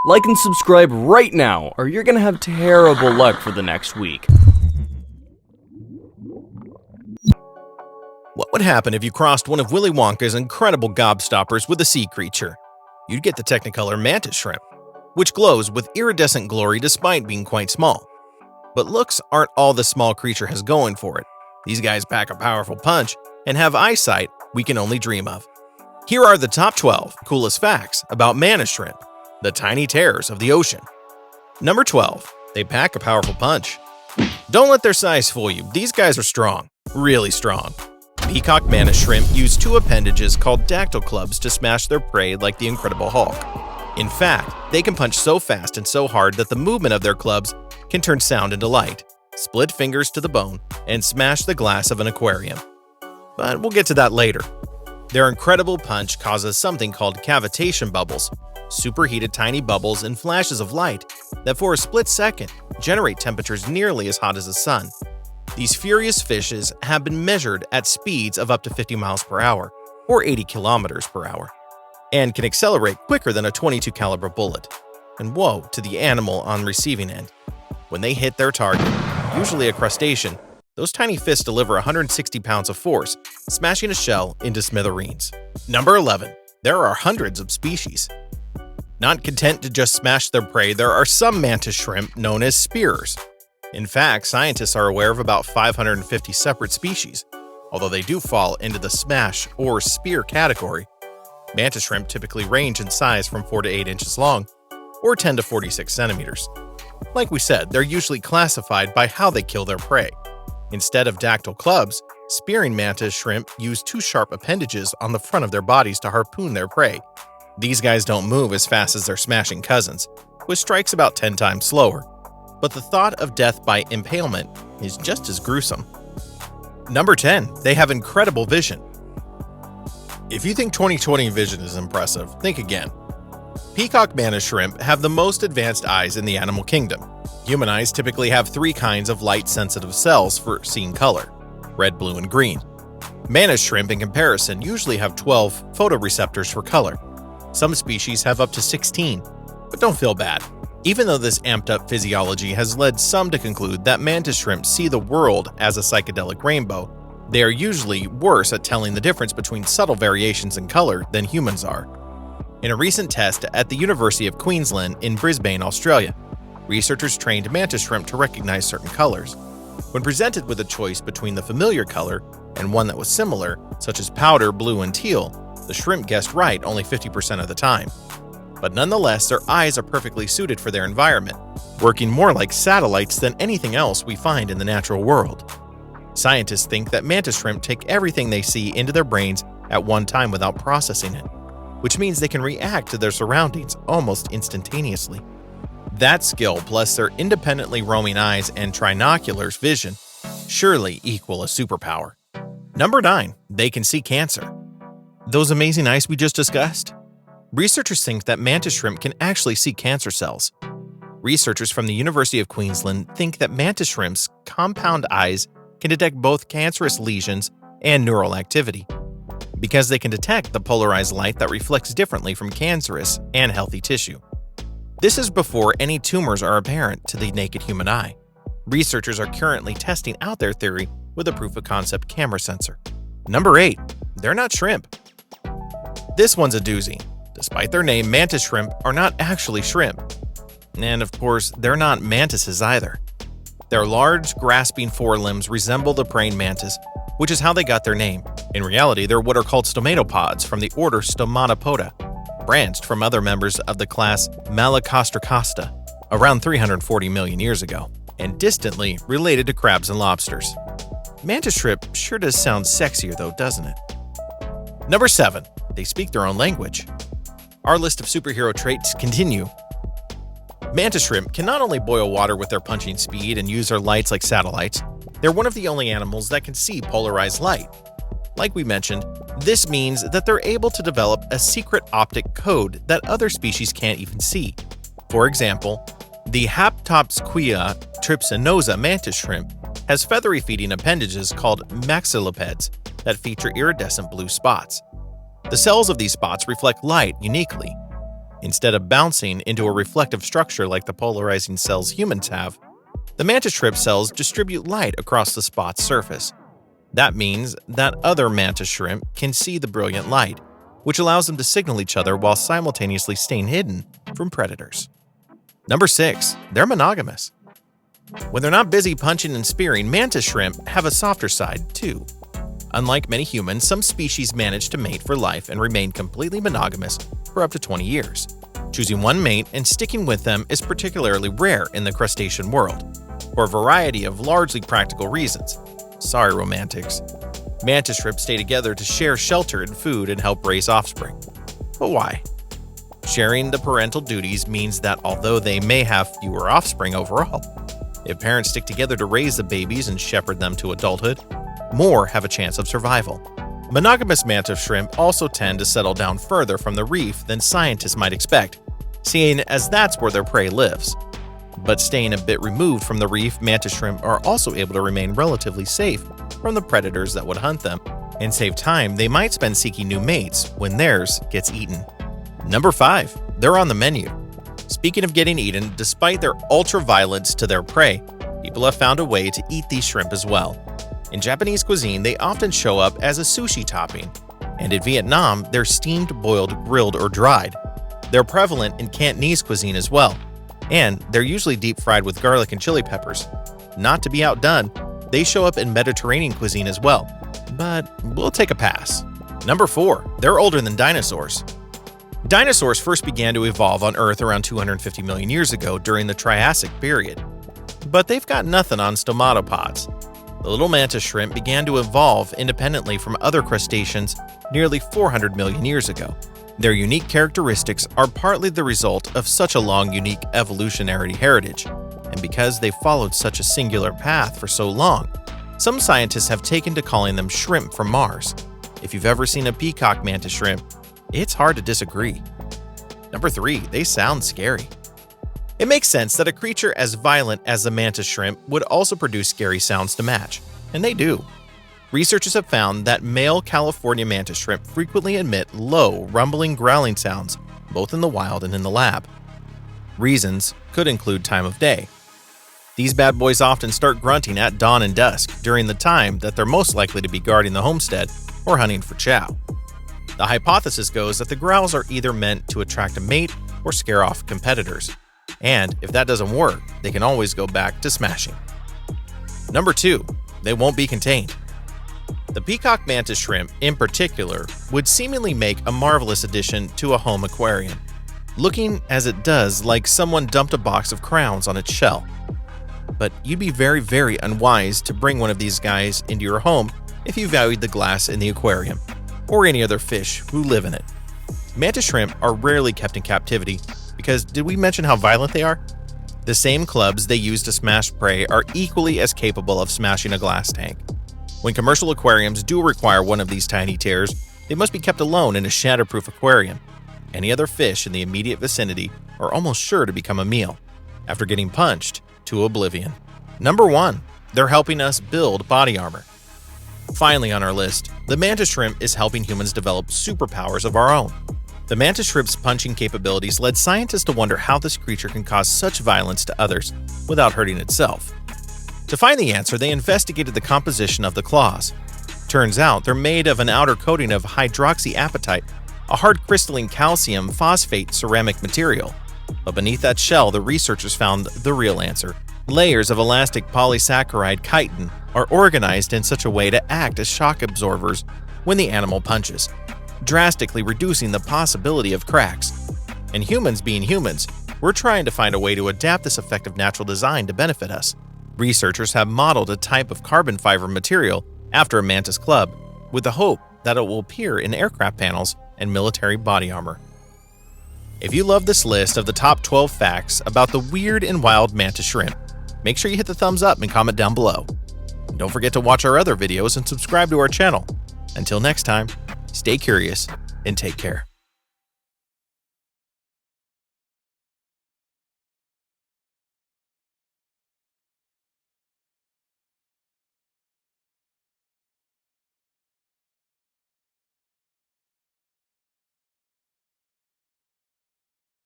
Like and subscribe right now, or you're gonna have terrible luck for the next week. What would happen if you crossed one of Willy Wonka's incredible gobstoppers with a sea creature? You'd get the technicolor mantis shrimp, which glows with iridescent glory despite being quite small. But looks aren't all the small creature has going for it. These guys pack a powerful punch and have eyesight we can only dream of. Here are the top 12 coolest facts about mantis shrimp, the tiny terrors of the ocean. Number 12. They pack a powerful punch. Don't let their size fool you. These guys are strong, really strong. Peacock mantis shrimp use two appendages called dactyl clubs to smash their prey like the Incredible Hulk. In fact, they can punch so fast and so hard that the movement of their clubs can turn sound into light, split fingers to the bone, and smash the glass of an aquarium. But we'll get to that later. Their incredible punch causes something called cavitation bubbles, superheated tiny bubbles and flashes of light that for a split second generate temperatures nearly as hot as the sun. These furious fishes have been measured at speeds of up to 50 miles per hour, or 80 kilometers per hour, and can accelerate quicker than a .22 caliber bullet. And woe to the animal on receiving end. When they hit their target, usually a crustacean, those tiny fists deliver 160 pounds of force, smashing a shell into smithereens. Number 11. There are hundreds of species. Not content to just smash their prey, there are some mantis shrimp known as spearers. In fact, scientists are aware of about 550 separate species, although they do fall into the smash or spear category. Mantis shrimp typically range in size from 4 to 8 inches long, or 10 to 46 centimeters. Like we said, they're usually classified by how they kill their prey. Instead of dactyl clubs, spearing mantis shrimp use two sharp appendages on the front of their bodies to harpoon their prey. These guys don't move as fast as their smashing cousins, which strikes about 10 times slower. But the thought of death by impalement is just as gruesome. Number 10. They have incredible vision. If you think 20/20 vision is impressive, think again. Peacock mantis shrimp have the most advanced eyes in the animal kingdom. Human eyes typically have 3 kinds of light-sensitive cells for seeing color: red, blue, and green. Mantis shrimp, in comparison, usually have 12 photoreceptors for color. Some species have up to 16, but don't feel bad. Even though this amped-up physiology has led some to conclude that mantis shrimp see the world as a psychedelic rainbow, they are usually worse at telling the difference between subtle variations in color than humans are. In a recent test at the University of Queensland in Brisbane, Australia, researchers trained mantis shrimp to recognize certain colors. When presented with a choice between the familiar color and one that was similar, such as powder blue and teal, the shrimp guessed right only 50% of the time. But nonetheless, their eyes are perfectly suited for their environment, working more like satellites than anything else we find in the natural world. Scientists think that mantis shrimp take everything they see into their brains at one time without processing it, which means they can react to their surroundings almost instantaneously. That skill, plus their independently roaming eyes and trinoculars vision, surely equal a superpower. Number 9. They can see cancer. Those amazing eyes we just discussed? Researchers think that mantis shrimp can actually see cancer cells. Researchers from the University of Queensland think that mantis shrimp's compound eyes can detect both cancerous lesions and neural activity, because they can detect the polarized light that reflects differently from cancerous and healthy tissue. This is before any tumors are apparent to the naked human eye. Researchers are currently testing out their theory with a proof-of-concept camera sensor. Number 8. They're not shrimp. This one's a doozy. Despite their name, mantis shrimp are not actually shrimp. And of course, they're not mantises either. Their large, grasping forelimbs resemble the praying mantis, which is how they got their name. In reality, they're what are called stomatopods from the order Stomatopoda, branched from other members of the class Malacostracosta around 340 million years ago, and distantly related to crabs and lobsters. Mantis shrimp sure does sound sexier though, doesn't it? Number 7. They speak their own language. Our list of superhero traits continue. Mantis shrimp can not only boil water with their punching speed and use their lights like satellites, they're one of the only animals that can see polarized light. Like we mentioned, this means that they're able to develop a secret optic code that other species can't even see. For example, the Haptopsquia trypsinosa mantis shrimp has feathery feeding appendages called maxillipeds that feature iridescent blue spots. The cells of these spots reflect light uniquely. Instead of bouncing into a reflective structure like the polarizing cells humans have, the mantis shrimp cells distribute light across the spot's surface. That means that other mantis shrimp can see the brilliant light, which allows them to signal each other while simultaneously staying hidden from predators. Number 6. They're monogamous. When they're not busy punching and spearing, mantis shrimp have a softer side, too. Unlike many humans, some species manage to mate for life and remain completely monogamous for up to 20 years. Choosing one mate and sticking with them is particularly rare in the crustacean world, for a variety of largely practical reasons. Sorry, romantics. Mantis shrimp stay together to share shelter and food and help raise offspring. But why? Sharing the parental duties means that although they may have fewer offspring overall, if parents stick together to raise the babies and shepherd them to adulthood, more have a chance of survival. Monogamous mantis shrimp also tend to settle down further from the reef than scientists might expect, seeing as that's where their prey lives. But staying a bit removed from the reef, mantis shrimp are also able to remain relatively safe from the predators that would hunt them, and save time they might spend seeking new mates when theirs gets eaten. Number 5. They're on the menu. Speaking of getting eaten, despite their ultra-violence to their prey, people have found a way to eat these shrimp as well. In Japanese cuisine, they often show up as a sushi topping, and in Vietnam, they're steamed, boiled, grilled, or dried. They're prevalent in Cantonese cuisine as well, and they're usually deep fried with garlic and chili peppers. Not to be outdone, they show up in Mediterranean cuisine as well, but we'll take a pass. Number 4. They're older than dinosaurs. Dinosaurs first began to evolve on Earth around 250 million years ago during the Triassic period, but they've got nothing on stomatopods. The little mantis shrimp began to evolve independently from other crustaceans nearly 400 million years ago. Their unique characteristics are partly the result of such a long, unique evolutionary heritage, and because they followed such a singular path for so long, some scientists have taken to calling them shrimp from Mars. If you've ever seen a peacock mantis shrimp, it's hard to disagree. Number 3. They sound scary. It makes sense that a creature as violent as the mantis shrimp would also produce scary sounds to match, and they do. Researchers have found that male California mantis shrimp frequently emit low, rumbling, growling sounds, both in the wild and in the lab. Reasons could include time of day. These bad boys often start grunting at dawn and dusk, during the time that they're most likely to be guarding the homestead or hunting for chow. The hypothesis goes that the growls are either meant to attract a mate or scare off competitors. And if that doesn't work, they can always go back to smashing. Number 2. They won't be contained. The peacock mantis shrimp, in particular, would seemingly make a marvelous addition to a home aquarium, looking as it does like someone dumped a box of crowns on its shell. But you'd be very, very unwise to bring one of these guys into your home if you valued the glass in the aquarium, or any other fish who live in it. Mantis shrimp are rarely kept in captivity because did we mention how violent they are? The same clubs they use to smash prey are equally as capable of smashing a glass tank. When commercial aquariums do require one of these tiny tears, they must be kept alone in a shatterproof aquarium. Any other fish in the immediate vicinity are almost sure to become a meal, after getting punched to oblivion. Number 1. They're helping us build body armor. Finally on our list, the mantis shrimp is helping humans develop superpowers of our own. The mantis shrimp's punching capabilities led scientists to wonder how this creature can cause such violence to others without hurting itself. To find the answer, they investigated the composition of the claws. Turns out they're made of an outer coating of hydroxyapatite, a hard crystalline calcium phosphate ceramic material. But beneath that shell, the researchers found the real answer. Layers of elastic polysaccharide chitin are organized in such a way to act as shock absorbers when the animal punches, drastically reducing the possibility of cracks. And humans being humans, we're trying to find a way to adapt this effective natural design to benefit us. Researchers have modeled a type of carbon fiber material after a mantis club, with the hope that it will appear in aircraft panels and military body armor. If you love this list of the top 12 facts about the weird and wild mantis shrimp, make sure you hit the thumbs up and comment down below. And don't forget to watch our other videos and subscribe to our channel. Until next time, stay curious and take care.